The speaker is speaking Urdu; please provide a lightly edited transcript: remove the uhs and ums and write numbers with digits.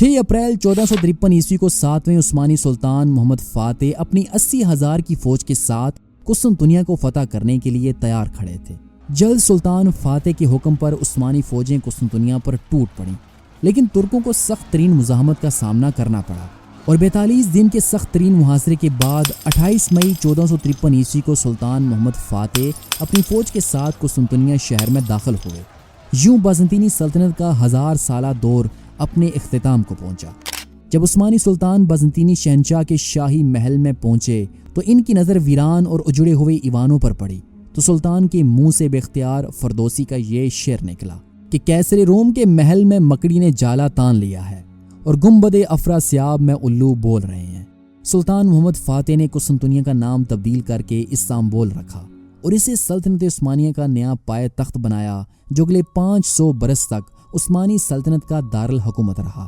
6 اپریل 1453 کو 7ویں عثمانی سلطان محمد فاتح اپنی 80,000 کی فوج کے ساتھ قسطنطنیہ کو فتح کرنے کے لیے تیار کھڑے تھے۔ جلد سلطان فاتح کے حکم پر عثمانی فوجیں قسطنطنیہ پر ٹوٹ پڑیں، لیکن ترکوں کو سخت ترین مزاحمت کا سامنا کرنا پڑا اور 42 دن کے سخت ترین محاصرے کے بعد 28 مئی 1453 کو سلطان محمد فاتح اپنی فوج کے ساتھ قسطنطنیہ شہر میں داخل ہوئے۔ یوں بازنطینی سلطنت کا 1000 سالہ دور اپنے اختتام کو پہنچا۔ جب عثمانی سلطان بازنطینی شہنشاہ کے شاہی محل میں پہنچے تو ان کی نظر ویران اور اجڑے ہوئے ایوانوں پر پڑی تو سلطان کے منہ سے بے اختیار فردوسی کا یہ شعر نکلا کہ کیسر روم کے محل میں مکڑی نے جالا تان لیا ہے اور گنبد افراسیاب میں الو بول رہے ہیں۔ سلطان محمد فاتح نے قسطنطنیہ کا نام تبدیل کر کے استنبول رکھا اور اسے سلطنت عثمانیہ کا نیا پائے تخت بنایا جو اگلے 500 برس تک عثمانی سلطنت کا دارالحکومت رہا۔